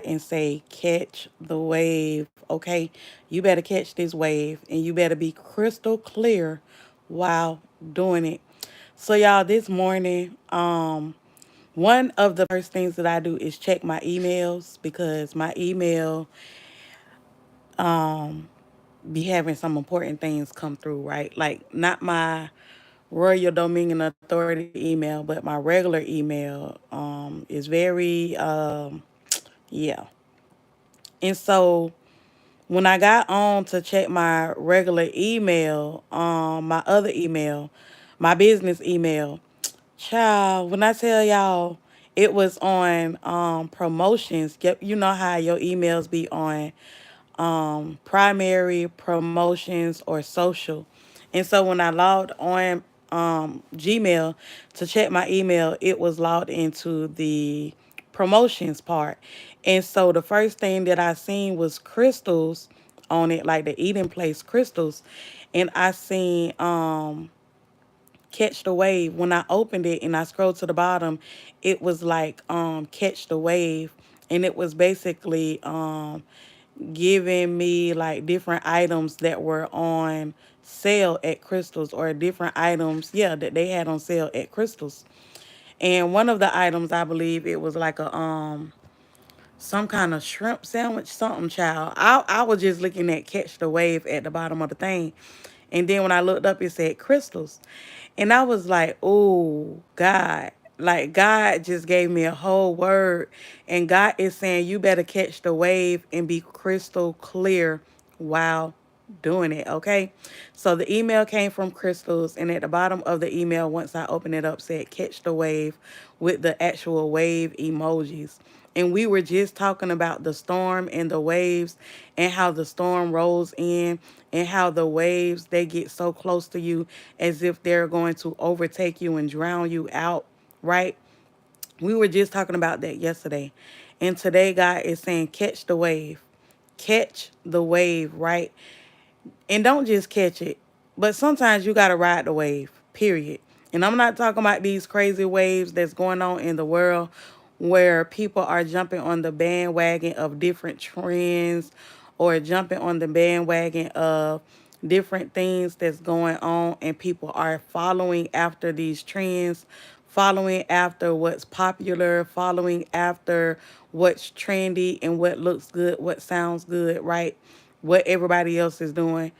and say, catch the wave, okay? You better catch this wave and you better be crystal clear while doing it. So y'all, this morning, one of the first things that I do is check my emails because my email be having some important things come through, right? Like not my Royal Dominion Authority email, but my regular email is very yeah. And so when I got on to check my regular email, my other email, my business email, child, when I tell y'all it was on promotions, yep, you know how your emails be on primary, promotions, or social. And so when I logged on Gmail to check my email, it was logged into the promotions part. And so the first thing that I seen was crystals on it, like the eating place crystals. And I seen catch the wave. When I opened it and I scrolled to the bottom, it was like catch the wave. And it was basically giving me like different items that were on sale at Crystals, or different items, yeah, that they had on sale at Crystals. And one of the items, I believe it was like a some kind of shrimp sandwich, something, child. I was just looking at catch the wave at the bottom of the thing. And then when I looked up, it said crystals. And I was like, oh, God. Like, God just gave me a whole word. And God is saying, you better catch the wave and be crystal clear while doing it, okay? So the email came from Crystals, and at the bottom of the email, once I opened it up, said catch the wave with the actual wave emojis. And we were just talking about the storm and the waves, and how the storm rolls in, and how the waves, they get so close to you as if they're going to overtake you and drown you out, right? We were just talking about that yesterday. And today God is saying catch the wave. Catch the wave, right? And don't just catch it, but sometimes you got to ride the wave, period. And I'm not talking about these crazy waves that's going on in the world where people are jumping on the bandwagon of different trends, or jumping on the bandwagon of different things that's going on, and people are following after these trends, following after what's popular, following after what's trendy and what looks good, what sounds good, right? What everybody else is doing.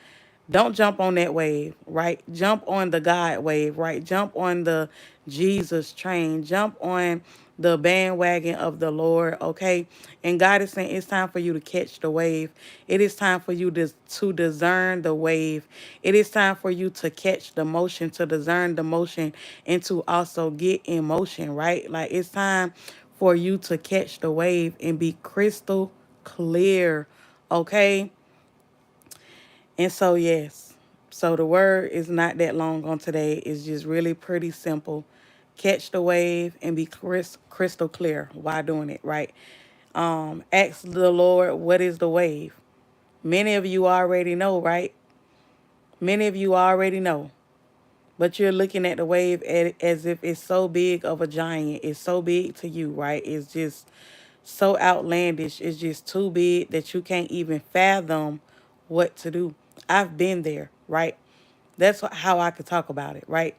Don't jump on that wave, right? Jump on the God wave, right? Jump on the Jesus train. Jump on the bandwagon of the Lord, okay? And God is saying it's time for you to catch the wave. It is time for you to discern the wave. It is time for you to catch the motion, to discern the motion, and to also get in motion, right? Like it's time for you to catch the wave and be crystal clear, okay? And so, yes, so the word is not that long on today. It's just really pretty simple. Catch the wave and be crystal clear while doing it, right? Ask the Lord, what is the wave? Many of you already know, right? Many of you already know. But you're looking at the wave as if it's so big of a giant. It's so big to you, right? It's just so outlandish. It's just too big that you can't even fathom what to do. I've been there, right? That's how I could talk about it, right?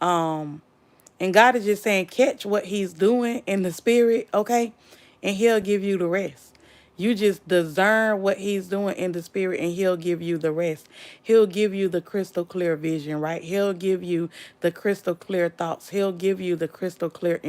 And God is just saying, catch what he's doing in the spirit, okay? And he'll give you the rest. You just discern what he's doing in the spirit, and he'll give you the rest. He'll give you the crystal clear vision, right? He'll give you the crystal clear thoughts. He'll give you the crystal clear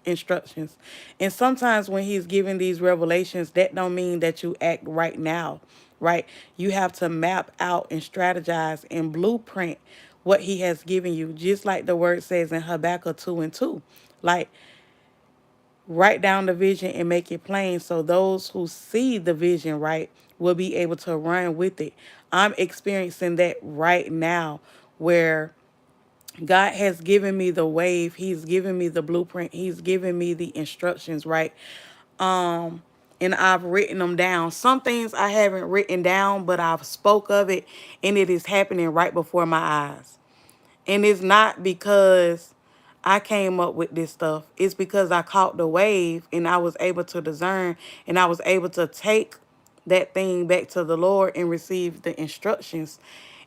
instructions. And sometimes when he's giving these revelations, that don't mean that you act right now, right? You have to map out and strategize and blueprint what he has given you, just like the word says in Habakkuk 2:2. Like, write down the vision and make it plain so those who see the vision, right, will be able to run with it. I'm experiencing that right now, where God has given me the wave. He's given me the blueprint. He's given me the instructions, right? And I've written them down. Some things I haven't written down, but I've spoke of it, and it is happening right before my eyes. And it's not because I came up with this stuff. It's because I caught the wave and I was able to discern and I was able to take that thing back to the Lord and receive the instructions.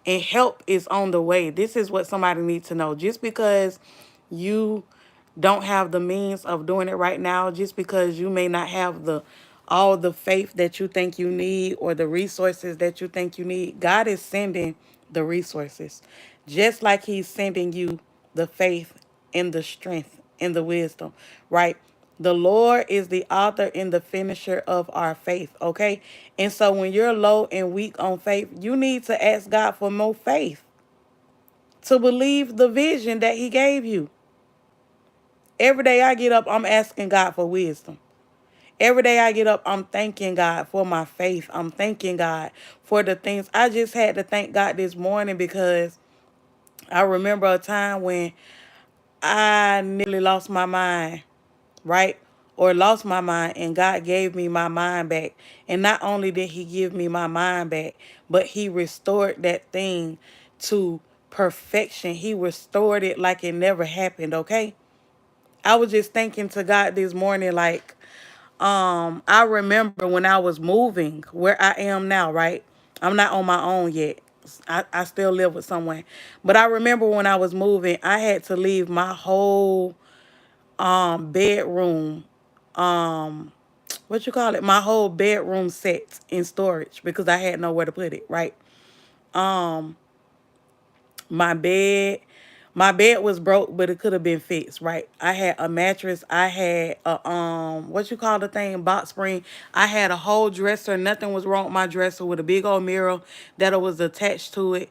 And help is on the way. This is what somebody needs to know. Just because you don't have the means of doing it right now, just because you may not have the all the faith that you think you need or the resources that you think you need, God is sending the resources. Just like he's sending you the faith and the strength and the wisdom, right? The Lord is the author and the finisher of our faith, okay? And so when you're low and weak on faith, you need to ask God for more faith to believe the vision that he gave you. Every day I get up, I'm asking God for wisdom. Every day I get up, I'm thanking God for my faith. I'm thanking God for the things. I just had to thank God this morning because I remember a time when I nearly lost my mind, right? Or lost my mind, and God gave me my mind back. And not only did he give me my mind back, but he restored that thing to perfection. He restored it like it never happened, okay? I was just thinking to God this morning, like, I remember when I was moving where I am now, right? I'm not on my own yet. I still live with someone. But I remember when I was moving, I had to leave my whole bedroom, what you call it? My whole bedroom set in storage because I had nowhere to put it, right? My bed, my bed was broke, but it could have been fixed, right? I had a mattress, I had a what you call the thing, box spring. I had a whole dresser. Nothing was wrong with my dresser, with a big old mirror that was attached to it.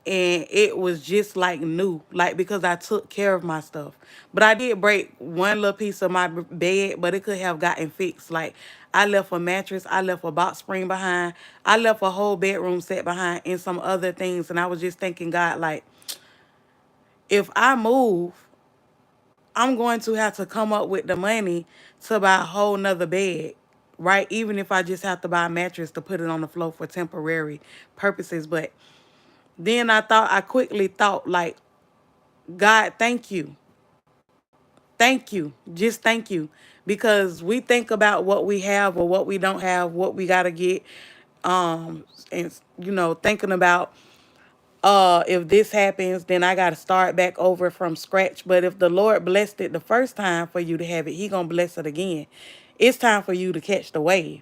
And it was just like new, like because I took care of my stuff. But I did break one little piece of my bed, but it could have gotten fixed. Like I left a mattress, I left a box spring behind, I left a whole bedroom set behind, and some other things. And I was just thinking, God, like, if I move, I'm going to have to come up with the money to buy a whole nother bed, right? Even if I just have to buy a mattress to put it on the floor for temporary purposes. But then I quickly thought, like, God, thank you. Thank you. Just thank you. Because we think about what we have or what we don't have, what we got to get. And, thinking about, if this happens, then I got to start back over from scratch. But if the Lord blessed it the first time for you to have it, he going to bless it again. It's time for you to catch the wave.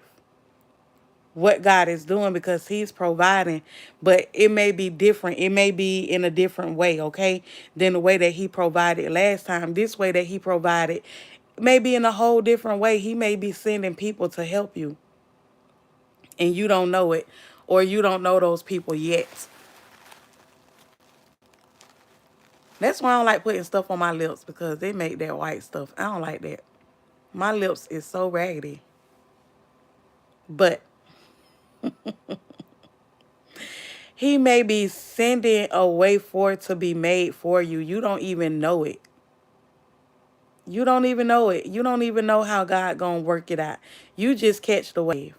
What God is doing, because he's providing, but it may be different. It may be in a different way, okay, than the way that he provided last time. This way that he provided may be in a whole different way. He may be sending people to help you and you don't know it, or you don't know those people yet. That's why I don't like putting stuff on my lips, because they make that white stuff. I don't like that. My lips is so raggedy. But he may be sending a way for it to be made for you. You don't even know it. You don't even know it. You don't even know how God gonna work it out. You just catch the wave.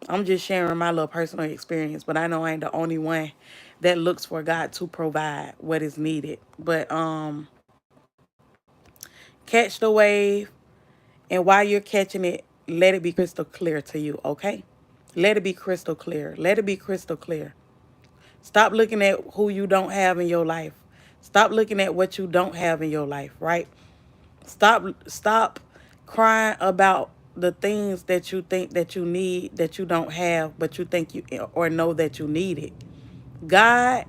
I'm just sharing my little personal experience, but I know I ain't the only one that looks for God to provide what is needed. But catch the wave, and while you're catching it, let it be crystal clear to you, okay? Let it be crystal clear. Let it be crystal clear. Stop looking at who you don't have in your life. Stop looking at what you don't have in your life, right? Stop crying about the things that you think that you need that you don't have, but you think you or know that you need it. God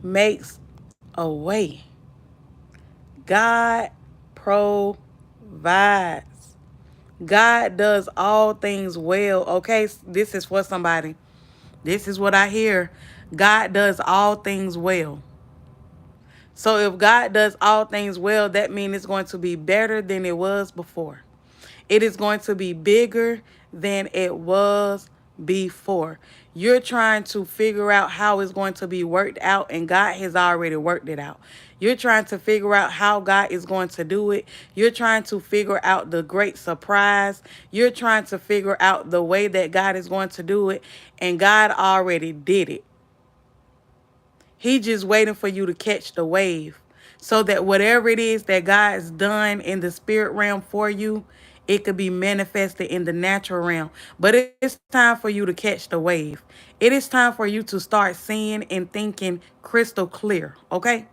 makes a way. God provides. God does all things well. Okay, this is for somebody. This is what I hear. God does all things well. So if God does all things well, that means it's going to be better than it was before. It is going to be bigger than it was before. You're trying to figure out how it's going to be worked out, and God has already worked it out. You're trying to figure out how God is going to do it. You're trying to figure out the great surprise. You're trying to figure out the way that God is going to do it, and God already did it. He just waiting for you to catch the wave so that whatever it is that God's done in the spirit realm for you, it could be manifested in the natural realm. But it's time for you to catch the wave. It is time for you to start seeing and thinking crystal clear, okay?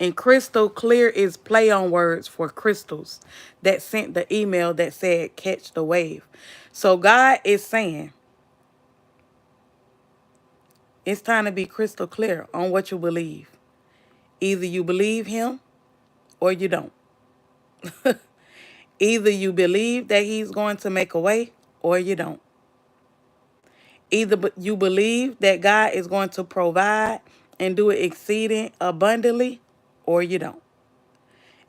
And crystal clear is play on words for crystals that sent the email that said catch the wave. So God is saying it's time to be crystal clear on what you believe. Either you believe him or you don't. Either you believe that he's going to make a way or you don't. Either you believe that God is going to provide and do it exceeding abundantly or you don't.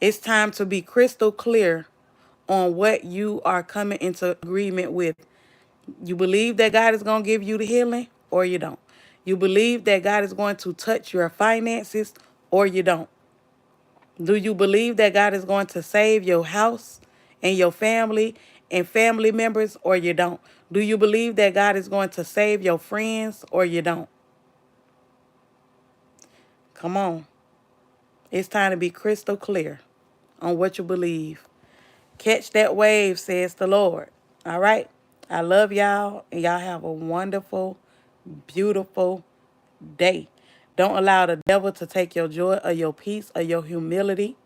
It's time to be crystal clear on what you are coming into agreement with. You believe that God is going to give you the healing or you don't. You believe that God is going to touch your finances or you don't. Do you believe that God is going to save your house and your family and family members or you don't? Do you believe that God is going to save your friends or you don't? Come on. It's time to be crystal clear on what you believe. Catch that wave, says the Lord. All right? I love y'all, and y'all have a wonderful, beautiful day. Don't allow the devil to take your joy or your peace or your humility.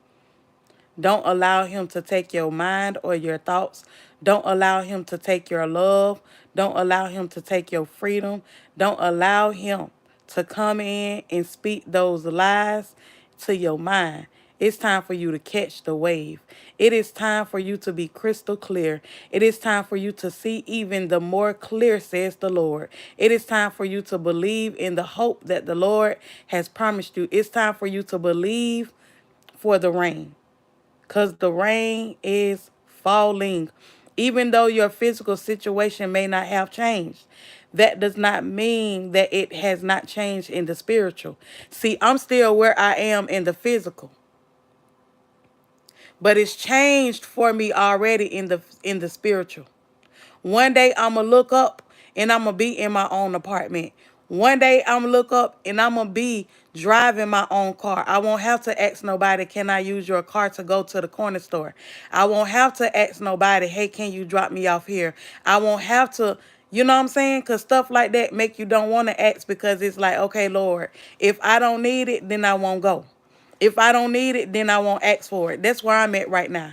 Don't allow him to take your mind or your thoughts. Don't allow him to take your love. Don't allow him to take your freedom. Don't allow him to come in and speak those lies to your mind. It's time for you to catch the wave. It is time for you to be crystal clear. It is time for you to see even the more clear, says the Lord. It is time for you to believe in the hope that the Lord has promised you. It's time for you to believe for the rain because the rain is falling. Even though your physical situation may not have changed, that does not mean that it has not changed in the spiritual. See, I'm still where I am in the physical, but it's changed for me already in the spiritual. One day I'm going to look up and I'm going to be in my own apartment. One day I'm going to look up and I'm going to be driving my own car. I won't have to ask nobody, can I use your car to go to the corner store? I won't have to ask nobody, hey, can you drop me off here? I won't have to, you know what I'm saying? Because stuff like that make you don't want to ask because it's like, okay, Lord, if I don't need it, then I won't go. If I don't need it, then I won't ask for it. That's where I'm at right now.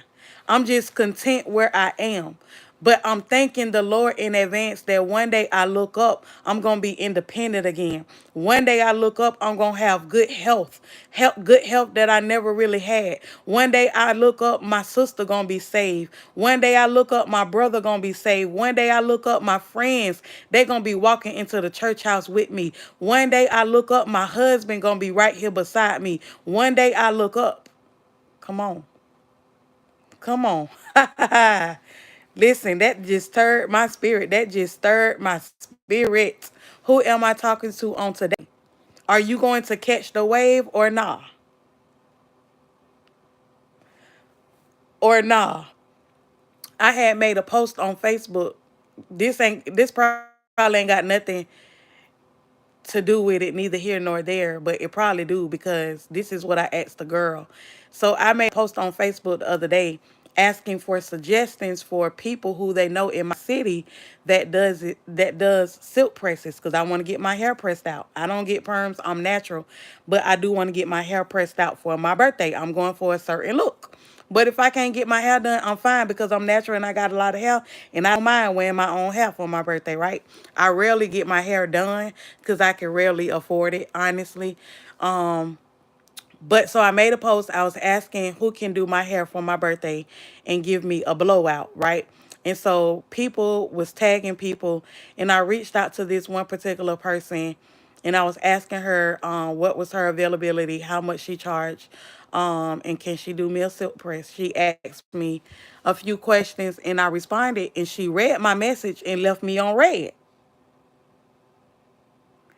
I'm just content where I am. But I'm thanking the Lord in advance that one day I look up, I'm going to be independent again. One day I look up, I'm going to have good health that I never really had. One day I look up, my sister going to be saved. One day I look up, my brother going to be saved. One day I look up, my friends, they going to be walking into the church house with me. One day I look up, my husband going to be right here beside me. One day I look up. Come on. Come on. Listen, that just stirred my spirit. That just stirred my spirit. Who am I talking to on today? Are you going to catch the wave or nah? Or nah? I had made a post on Facebook. This probably ain't got nothing to do with it, neither here nor there, but it probably do because this is what I asked the girl. So I made a post on Facebook the other day asking for suggestions for people who they know in my city that does silk presses because I want to get my hair pressed out. I don't get perms, I'm natural, but I do want to get my hair pressed out for my birthday. I'm going for a certain look. But if I can't get my hair done, I'm fine because I'm natural and I got a lot of hair and I don't mind wearing my own hair for my birthday, right? I rarely get my hair done because I can rarely afford it, honestly. But so I made a post. I was asking who can do my hair for my birthday and give me a blowout, right? And so people was tagging people, and I reached out to this one particular person, and I was asking her what was her availability, how much she charged, and can she do me a silk press. She asked me a few questions, and I responded, and she read my message and left me on red.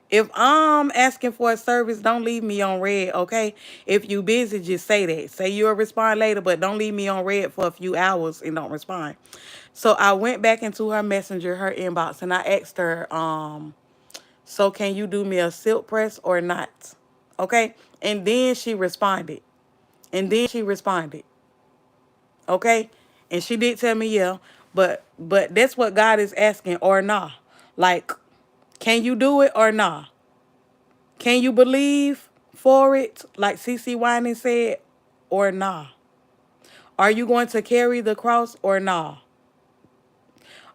If I'm asking for a service, don't leave me on red, okay? If you busy, just say that. Say you'll respond later, but don't leave me on red for a few hours and don't respond. So I went back into her messenger, her inbox, and I asked her, so can you do me a silk press or not? Okay? And then she responded. And then she responded. Okay? And she did tell me, yeah, but that's what God is asking, or nah. Like, can you do it or nah? Can you believe for it, like CC Winan said, or nah? Are you going to carry the cross or nah?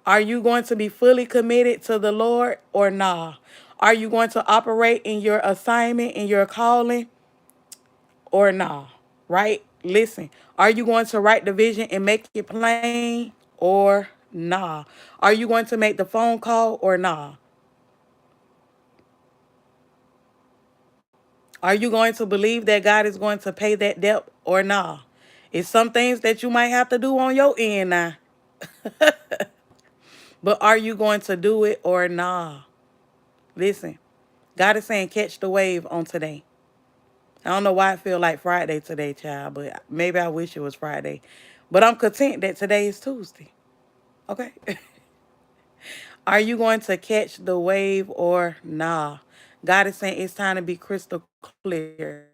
Are you going to be fully committed to the Lord or nah? Are you going to operate in your assignment, in your calling, or nah? Right? Listen. Are you going to write the vision and make it plain or nah? Are you going to make the phone call or nah? Are you going to believe that God is going to pay that debt or nah? It's some things that you might have to do on your end now. But are you going to do it or nah? Listen, God is saying catch the wave on today. I don't know why I feel like Friday today, child, but maybe I wish it was Friday. But I'm content that today is Tuesday. Okay? Are you going to catch the wave or nah? God is saying it's time to be crystal clear.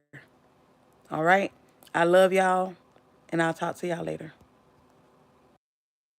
All right? I love y'all, and I'll talk to y'all later.